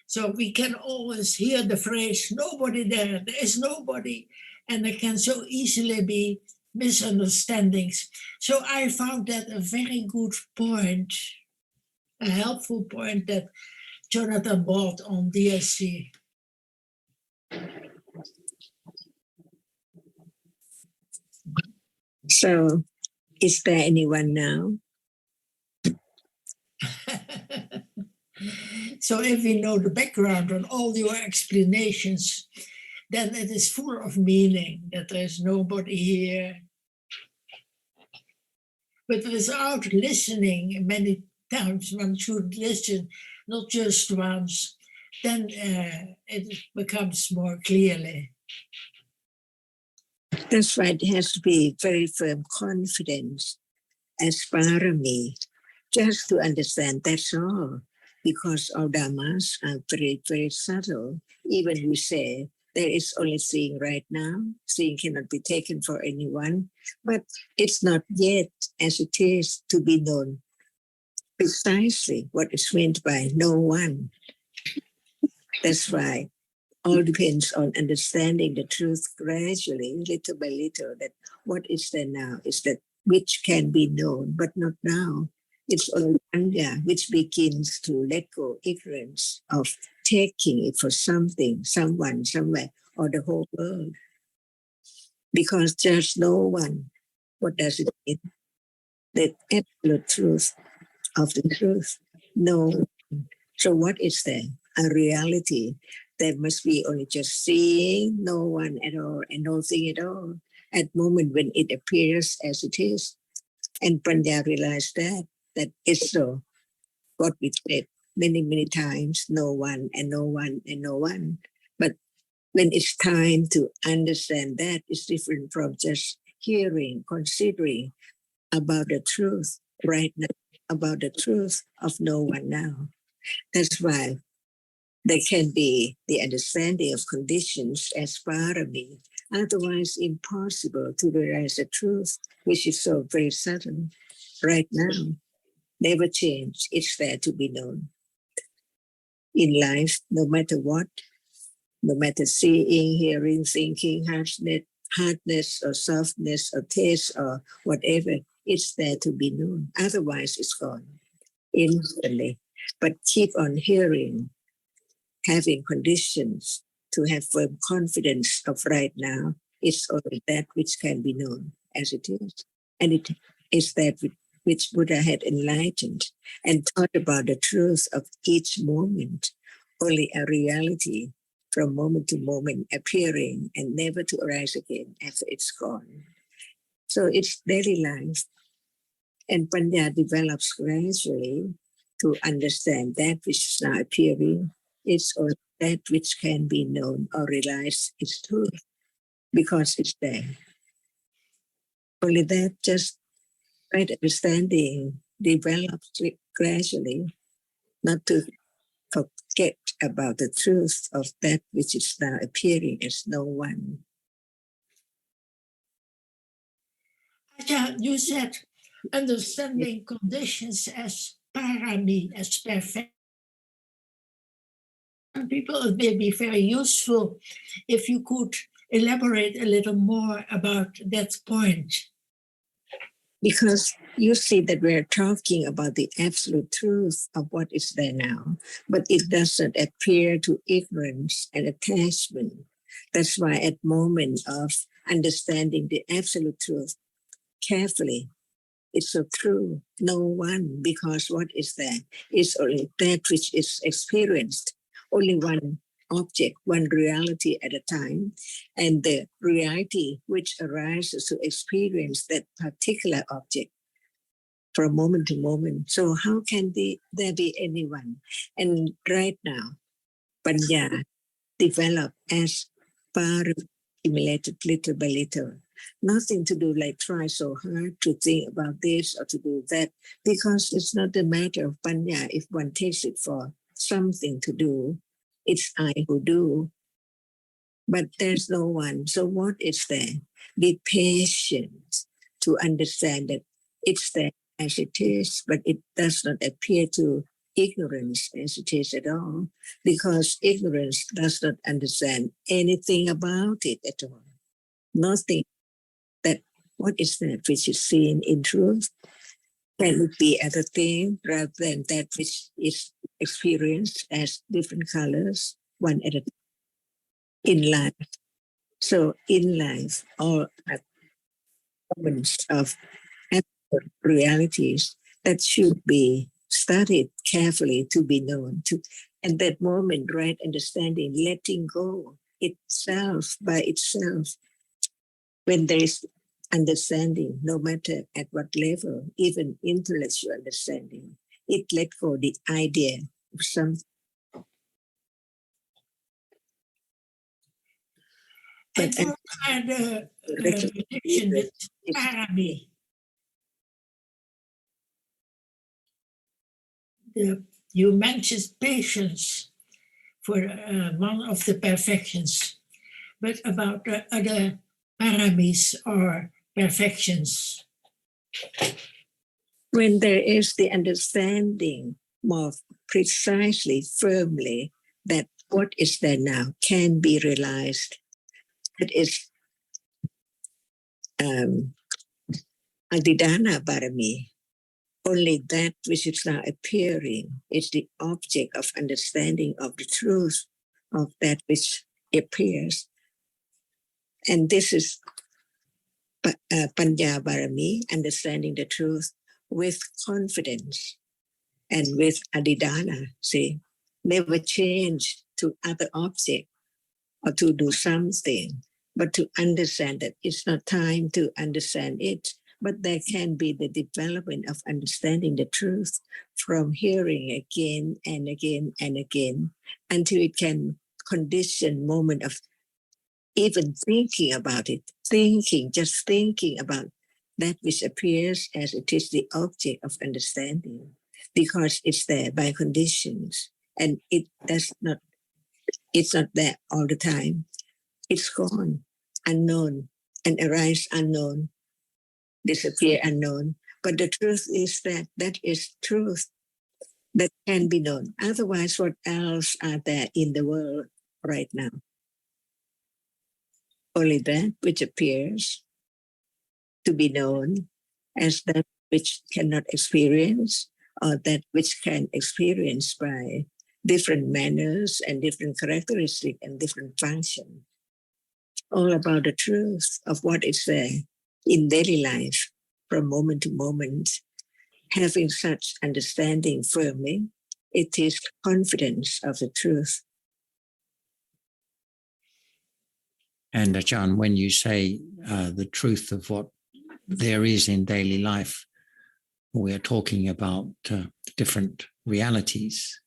So we can always hear the phrase, nobody there is nobody. And there can so easily be misunderstandings. So I found that a very good point, a helpful point that Jonathan brought on DSC. So, is there anyone now? So if we know the background on all your explanations, then it is full of meaning that there is nobody here. But without listening, many times one should listen, not just once, then it becomes more clearly. That's why it has to be very firm confidence as parami, just to understand, that's all. Because our dhammas are very, very subtle. Even we say there is only seeing right now. Seeing cannot be taken for anyone, but it's not yet as it is to be known precisely what is meant by no one. That's why all depends on understanding the truth gradually, little by little, that what is there now is that which can be known, but not now. It's only Panya which begins to let go ignorance of taking it for something, someone, somewhere, or the whole world. Because there's no one. What does it mean? The absolute truth of the truth. No one. So what is there? A reality. There must be only just seeing, no one at all, and nothing at all. At the moment when it appears as it is. And Panya realized that is so. What we said many, many times, no one and no one and no one. But when it's time to understand that, it's different from just hearing, considering about the truth right now, about the truth of no one now. That's why there can be the understanding of conditions as parami, otherwise impossible to realize the truth, which is so very sudden right now. Never change, it's there to be known. In life, no matter what, no matter seeing, hearing, thinking, hardness or softness or taste or whatever, it's there to be known. Otherwise, it's gone instantly. But keep on hearing, having conditions to have firm confidence of right now, it's only that which can be known as it is. And it is that which Buddha had enlightened and taught about the truth of each moment, only a reality from moment to moment appearing and never to arise again after it's gone. So it's daily life. And Panya develops gradually to understand that which is now appearing. It's all that which can be known or realized is truth because it's there. Only that just right understanding develops gradually, not to forget about the truth of that which is now appearing as no one. Ajahn, you said understanding conditions as parami, as perfect. Some people, it may be very useful if you could elaborate a little more about that point. Because you see that we're talking about the absolute truth of what is there now, but it doesn't appear to ignorance and attachment. That's why at moment of understanding the absolute truth carefully, it's so true, no one, because what is there is only that which is experienced, only one object, one reality at a time, and the reality which arises to experience that particular object from moment to moment. So how can there be anyone? And right now, Panya develop as accumulated little by little. Nothing to do like try so hard to think about this or to do that, because it's not a matter of Panya if one takes it for something to do. It's I who do, but there's no one. So what is there? Be patient to understand that it's there as it is, but it does not appear to ignorance as it is at all, because ignorance does not understand anything about it at all. Nothing that what is that which is seen in truth? Can it be other thing rather than that which is experienced as different colors, one at a time in life? So in life, all are moments of absolute realities that should be studied carefully to be known. And that moment, right understanding, letting go itself by itself, when there is understanding, no matter at what level, even intellectual understanding, it let go the idea of something. And what are the connection with parami? You mentioned patience for one of the perfections, but about the other paramis or perfections. When there is the understanding more precisely, firmly, that what is there now can be realized, that is adidana parami. Only that which is now appearing is the object of understanding of the truth of that which appears. And this is panya parami, understanding the truth with confidence and with adidana, see, never change to other object or to do something, but to understand that it's not time to understand it, but there can be the development of understanding the truth from hearing again and again and again until it can condition moment of even thinking about it, just thinking about that which appears as it is the object of understanding, because it's there by conditions and it's not there all the time. It's gone, unknown, and arise unknown, disappear unknown. But the truth is that is truth that can be known. Otherwise, what else are there in the world right now? Only that which appears to be known as that which cannot experience, or that which can experience by different manners and different characteristics and different function. All about the truth of what is there in daily life from moment to moment. Having such understanding firmly, it is confidence of the truth. And Ajahn, when you say the truth of what there is in daily life, we are talking about different realities,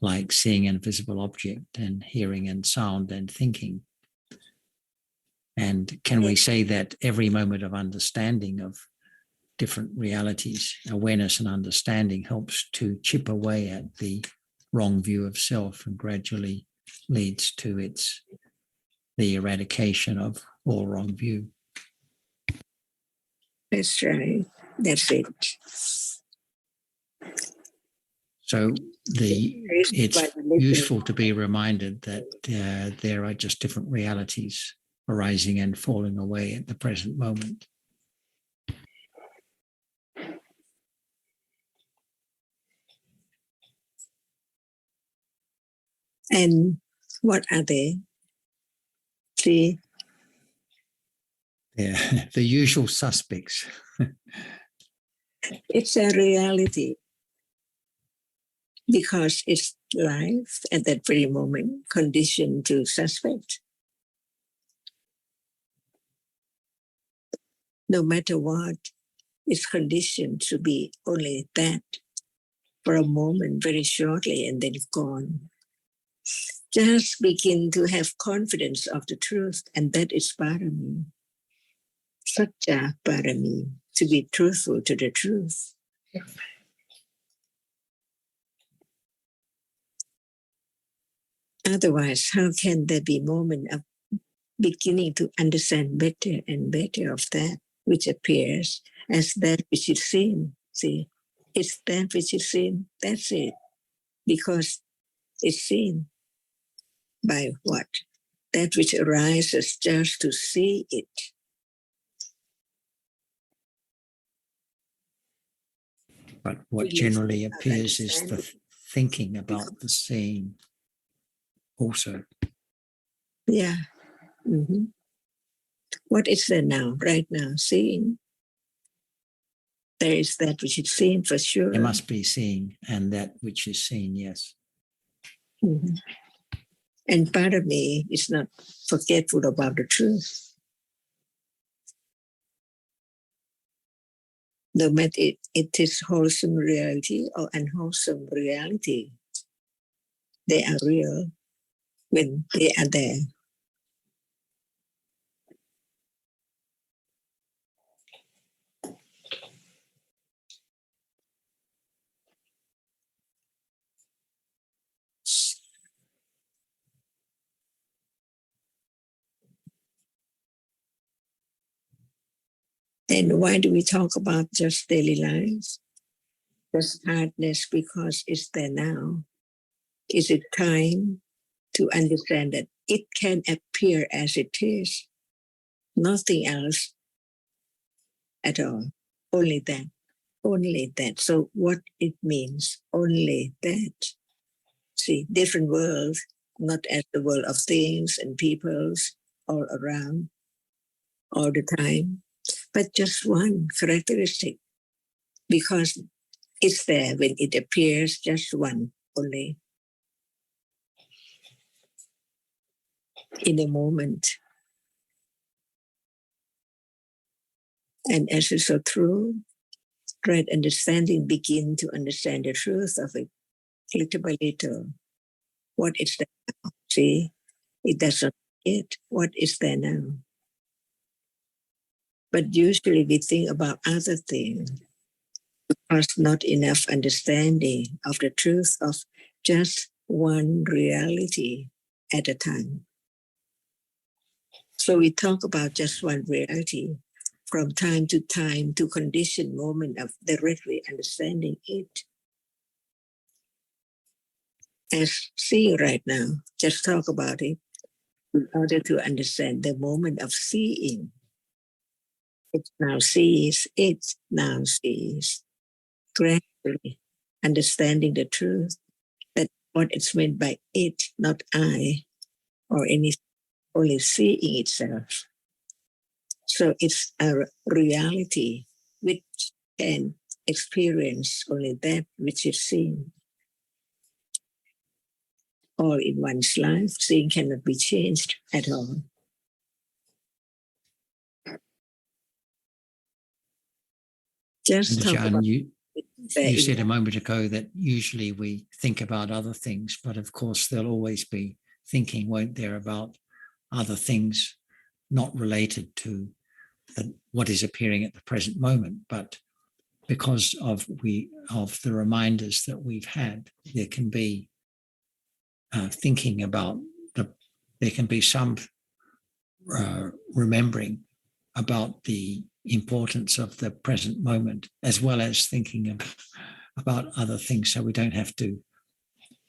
like seeing an invisible object and hearing and sound and thinking. And can we say that every moment of understanding of different realities, awareness and understanding helps to chip away at the wrong view of self and gradually leads to the eradication of all wrong view? That's right. That's it. So it's useful to be reminded that there are just different realities arising and falling away at the present moment. And what are they? See? Yeah, the usual suspects. It's a reality because it's life at that very moment, conditioned to suspect. No matter what, it's conditioned to be only that for a moment, very shortly, and then gone. Just begin to have confidence of the truth, and that is parami. Satya parami, to be truthful to the truth. Otherwise, how can there be moment of beginning to understand better and better of that which appears as that which is seen? See, it's that which is seen, that's it. because it's seen by what? That which arises just to see it. But what generally appears is the thinking about the seeing also. Yeah. Mm-hmm. What is there now, right now? Seeing. There is that which is seen for sure. There must be seeing and that which is seen, yes. Mm-hmm. And part of me is not forgetful about the truth. No matter it is wholesome reality or unwholesome reality, they are real when they are there. And why do we talk about just daily lives? Just hardness because it's there now. Is it time to understand that it can appear as it is? Nothing else at all. Only that. Only that. So what it means, only that. See, different worlds, not as the world of things and peoples all around, all the time, but just one characteristic, because it's there when it appears, just one only. In a moment. And as is so true, right understanding begin to understand the truth of it little by little. What is there now? See, it doesn't yet. What is there now? But usually we think about other things because not enough understanding of the truth of just one reality at a time. So we talk about just one reality from time to condition moment of directly understanding it. As seeing right now, just talk about it in order to understand the moment of seeing. It now sees, it now sees. Gradually understanding the truth that what it's meant by it, not I, or any, only seeing itself. So it's a reality which can experience only that which is seen. All in one's life, seeing cannot be changed at all. Just talk John, about you said a moment ago that usually we think about other things, but of course there'll always be thinking, won't there, about other things not related to what is appearing at the present moment, but because of the reminders that we've had, there can be thinking about there can be some remembering about the importance of the present moment, as well as thinking about other things. So we don't have to,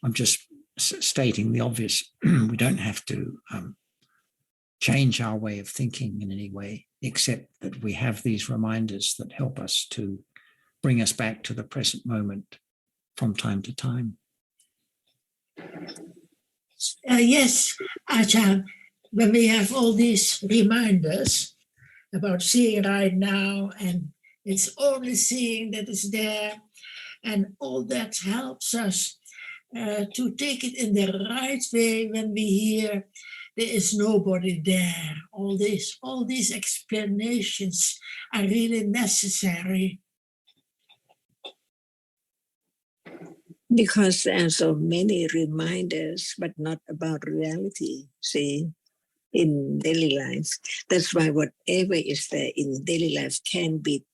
I'm just stating the obvious, we don't have to change our way of thinking in any way, except that we have these reminders that help us to bring us back to the present moment from time to time. Yes, Ajahn, when we have all these reminders about seeing right now, and it's only seeing that is there, and all that helps us to take it in the right way when we hear there is nobody there. All these explanations are really necessary. Because there are so many reminders, but not about reality, see, in daily life. That's why whatever is there in daily life can be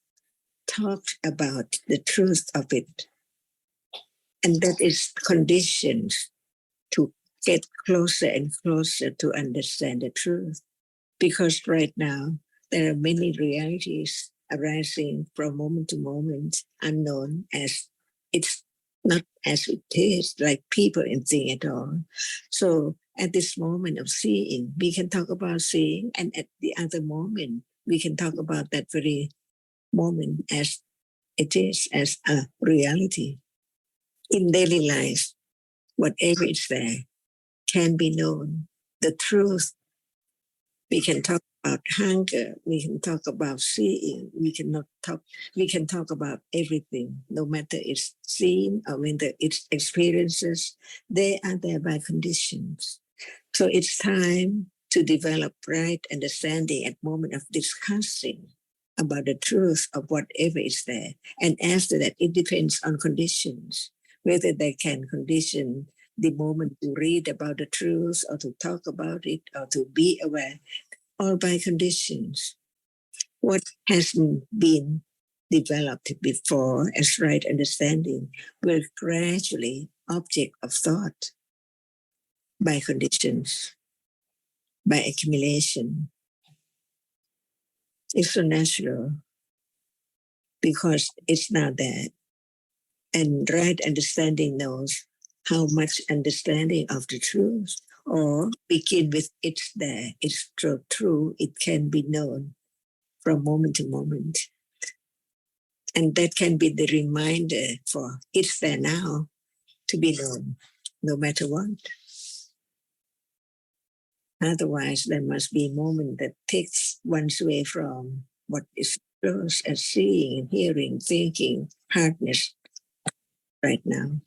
talked about, the truth of it. And that is conditions to get closer and closer to understand the truth. Because right now, there are many realities arising from moment to moment, unknown as it's not as it is, like people and thing at all. So at this moment of seeing, we can talk about seeing, and at the other moment, we can talk about that very moment as it is, as a reality. In daily life, whatever is there can be known. The truth, we can talk about hunger, we can talk about seeing, we can talk about everything, no matter it's seen or whether it's experiences, they are there by conditions. So it's time to develop right understanding at moment of discussing about the truth of whatever is there. And after that, it depends on conditions, whether they can condition the moment to read about the truth or to talk about it or to be aware, all by conditions. What hasn't been developed before as right understanding will gradually object of thought by conditions, by accumulation. It's so natural because it's not there. And right understanding knows how much understanding of the truth, or begin with it's there, it's so true, it can be known from moment to moment. And that can be the reminder for it's there now to be known, no matter what. Otherwise, there must be a moment that takes one's way from what is close as seeing, hearing, thinking, hardness right now.